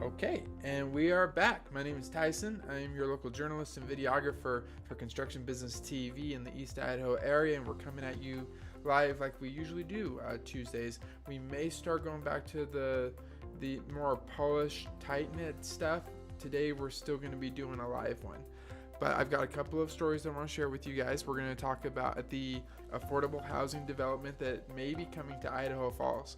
Okay, and we are back. My name is Tyson. I am your local journalist and videographer for Construction Business TV in the East Idaho area, and we're coming at you live like we usually do Tuesdays. We may start going back to the more polished, tight-knit stuff. Today we're still going to be doing a live one. But I've got a couple of stories I want to share with you guys. We're going to talk about the affordable housing development that may be coming to Idaho Falls.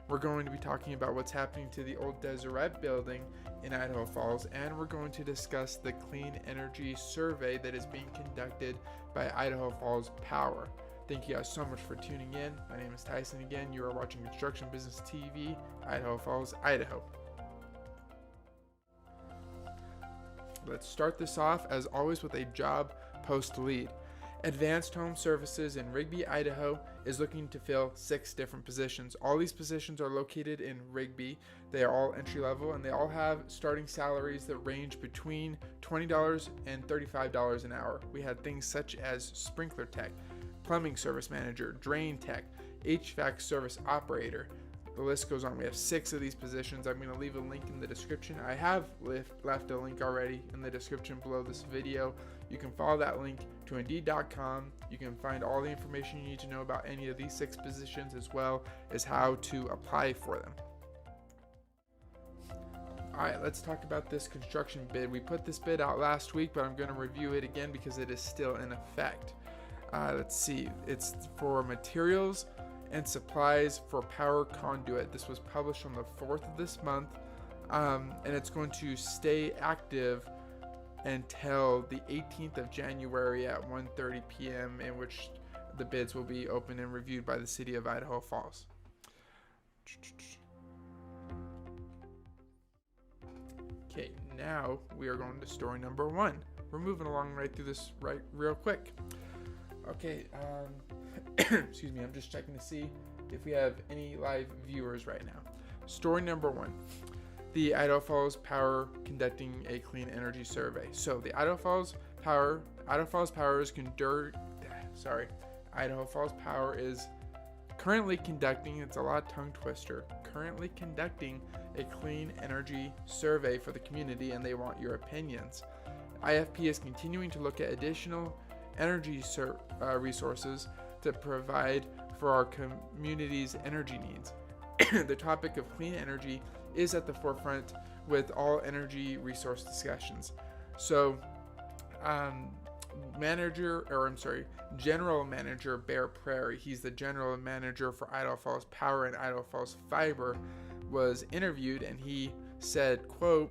We're going to be talking about what's happening to the old Deseret building in Idaho Falls, and we're going to discuss the clean energy survey that is being conducted by Idaho Falls Power. Thank you guys so much for tuning in. My name is Tyson again. You are watching Construction Business TV, Idaho Falls, Idaho. Let's start this off, as always, with a job post lead. Advanced Home Services in Rigby, Idaho is looking to fill 6 different positions. All these positions are located in Rigby. They are all entry level and they all have starting salaries that range between $20 and $35 an hour. We had things such as sprinkler tech, plumbing service manager, drain tech, HVAC service operator. The list goes on. We have 6 of these positions. I'm going to leave a link in the description. I have left a link already in the description below this video. You can follow that link to Indeed.com. You can find all the information you need to know about any of these 6 positions, as well as how to apply for them. Alright, let's talk about this construction bid. We put this bid out last week, but I'm going to review it again because it is still in effect. Let's see. It's for materials and supplies for power conduit. This was published on the 4th of this month, and it's going to stay active until the 18th of January at 1:30 p.m. in which the bids will be opened and reviewed by the city of Idaho Falls. Okay, now we are going to story number 1. We're moving along right through this real quick. Okay, excuse me, I'm just checking to see if we have any live viewers right now. Story number 1. The Idaho Falls Power conducting a clean energy survey. So the Idaho Falls Power is currently conducting, it's a lot tongue twister, currently conducting a clean energy survey for the community, and they want your opinions. IFP is continuing to look at additional energy resources to provide for our community's energy needs. The topic of clean energy is at the forefront with all energy resource discussions. So, General Manager Bear Prairie, he's the General Manager for Idaho Falls Power and Idaho Falls Fiber, was interviewed, and he said, quote,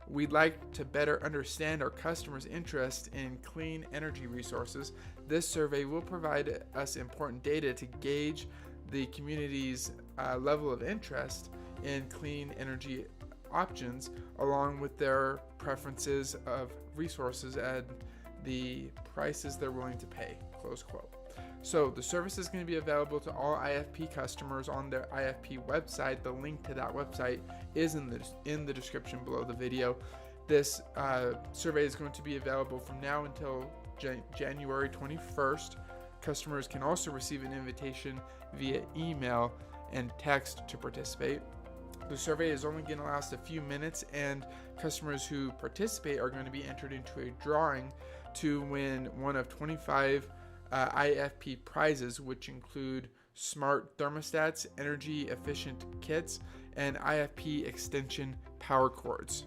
"We'd like to better understand our customers' interest in clean energy resources. This survey will provide us important data to gauge the community's level of interest in clean energy options, along with their preferences of resources and the prices they're willing to pay," close quote. So the service is going to be available to all IFP customers on their IFP website. The link to that website is in the description below the video. This survey is going to be available from now until January 21st. Customers can also receive an invitation via email and text to participate. The survey is only going to last a few minutes, and customers who participate are going to be entered into a drawing to win one of 25 IFP prizes, which include smart thermostats, energy efficient kits, and IFP extension power cords.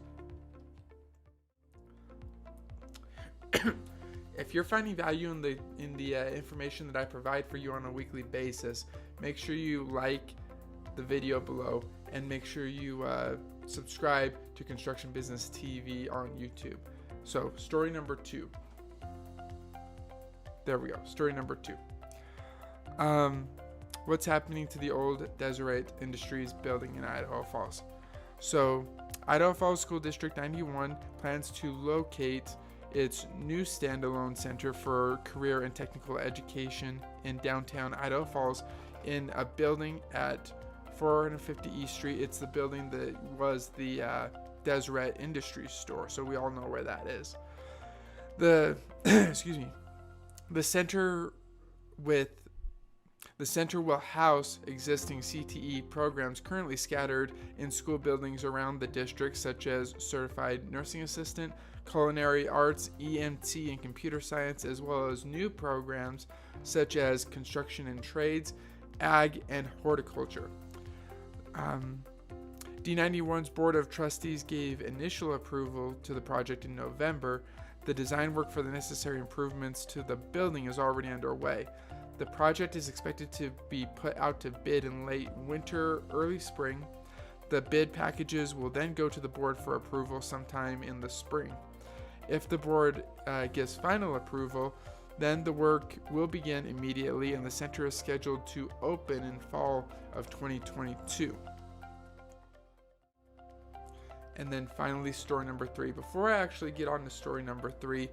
If you're finding value in the information that I provide for you on a weekly basis, make sure you like the video below and make sure you subscribe to Construction Business TV on YouTube. So story number 2. There we go. Story number 2. What's happening to the old Deseret Industries building in Idaho Falls? So Idaho Falls School District 91 plans to locate its new standalone center for career and technical education in downtown Idaho Falls in a building at 450 East Street. It's the building that was the Deseret Industries store, so we all know where that is. The excuse me. The center The center will house existing CTE programs currently scattered in school buildings around the district, such as Certified Nursing Assistant, Culinary Arts, EMT, and Computer Science, as well as new programs such as Construction and Trades, Ag, and Horticulture. D91's Board of Trustees gave initial approval to the project in November. The design work for the necessary improvements to the building is already underway. The project is expected to be put out to bid in late winter, early spring. The bid packages will then go to the board for approval sometime in the spring. If the board gives final approval, then the work will begin immediately, and the center is scheduled to open in fall of 2022. And then finally, story number 3. Before I actually get on to story number 3,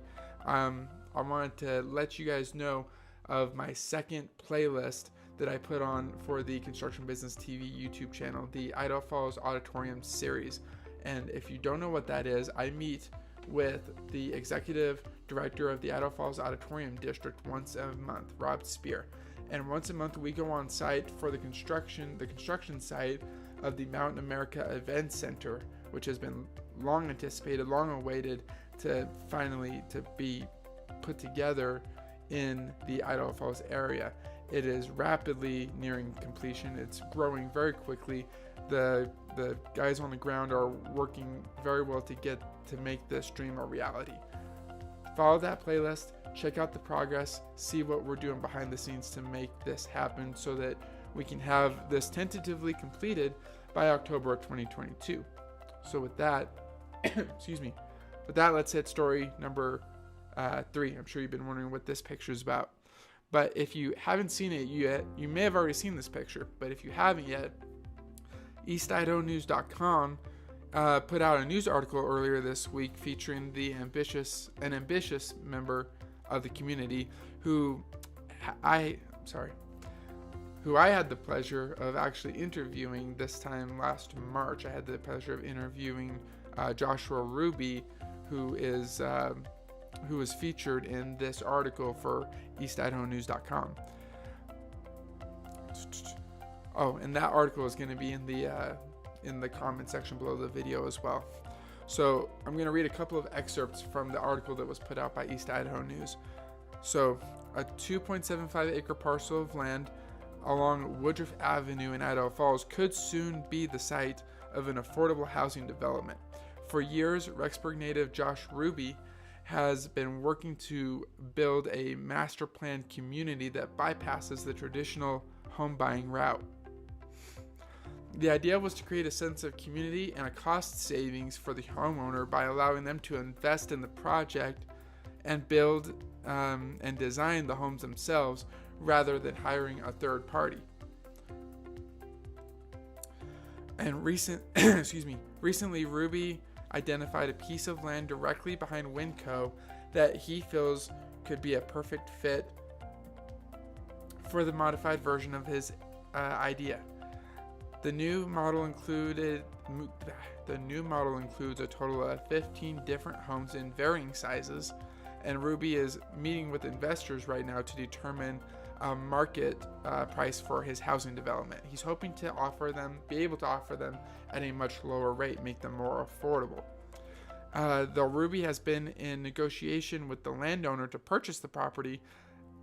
I wanted to let you guys know of my second playlist that I put on for the Construction Business TV YouTube channel, the Idaho Falls Auditorium series. And if you don't know what that is, I meet with the executive director of the Idaho Falls Auditorium District once a month, Rob Spear. And once a month we go on site for the construction site of the Mountain America Event Center, which has been long anticipated, long awaited to finally to be put together in the Idaho Falls area. It is rapidly nearing completion. It's growing very quickly. The guys on the ground are working very well to make this dream a reality. Follow that playlist, check out the progress, see what we're doing behind the scenes to make this happen so that we can have this tentatively completed by October of 2022. So with that, let's hit story number 3. I'm sure you've been wondering what this picture is about. But if you haven't seen it yet, you may have already seen this picture. But if you haven't yet, EastIdahoNews.com put out a news article earlier this week featuring an ambitious member of the community who I had the pleasure of actually interviewing this time last March. I had the pleasure of interviewing Joshua Ruby, who is featured in this article for EastIdahoNews.com. Oh, and that article is going to be in the comment section below the video as well. So I'm going to read a couple of excerpts from the article that was put out by East Idaho News. So a 2.75 acre parcel of land along Woodruff Avenue in Idaho Falls could soon be the site of an affordable housing development. For years, Rexburg native Josh Ruby has been working to build a master planned community that bypasses the traditional home buying route. The idea was to create a sense of community and a cost savings for the homeowner by allowing them to invest in the project and build and design the homes themselves rather than hiring a third party. And recently Ruby identified a piece of land directly behind Winco that he feels could be a perfect fit for the modified version of his idea. The new model includes a total of 15 different homes in varying sizes, and Ruby is meeting with investors right now to determine a market price for his housing development. He's hoping to be able to offer them at a much lower rate, make them more affordable. Though Ruby has been in negotiation with the landowner to purchase the property,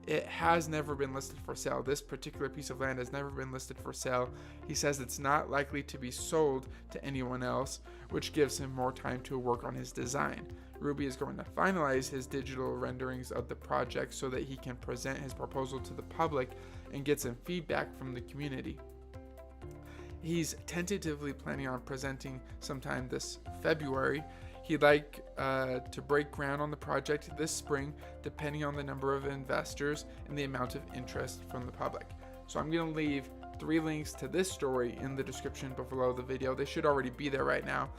it has never been listed for sale. This particular piece of land has never been listed for sale. He says it's not likely to be sold to anyone else, which gives him more time to work on his design. Ruby is going to finalize his digital renderings of the project so that he can present his proposal to the public and get some feedback from the community. He's tentatively planning on presenting sometime this February. He'd like to break ground on the project this spring, depending on the number of investors and the amount of interest from the public. So I'm going to leave 3 links to this story in the description below the video. They should already be there right now.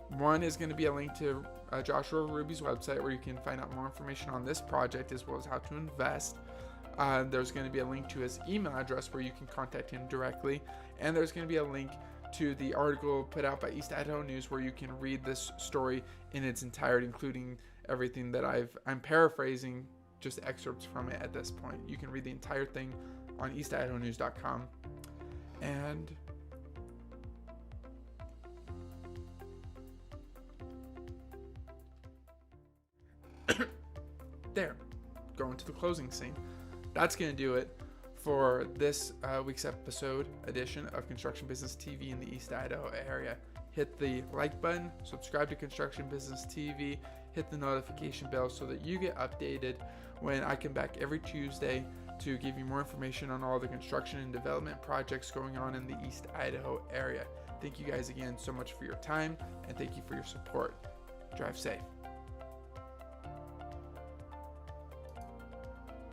One is going to be a link to Joshua Ruby's website where you can find out more information on this project as well as how to invest. There's going to be a link to his email address where you can contact him directly. And there's going to be a link to the article put out by East Idaho News where you can read this story in its entirety, including everything that I'm paraphrasing just excerpts from it at this point. You can read the entire thing on eastidahonews.com. And there, going to the closing scene. That's going to do it for this week's edition of Construction Business TV in the East Idaho area. Hit the like button, subscribe to Construction Business TV, hit the notification bell so that you get updated when I come back every Tuesday to give you more information on all the construction and development projects going on in the East Idaho area. Thank you guys again so much for your time, and thank you for your support. Drive safe.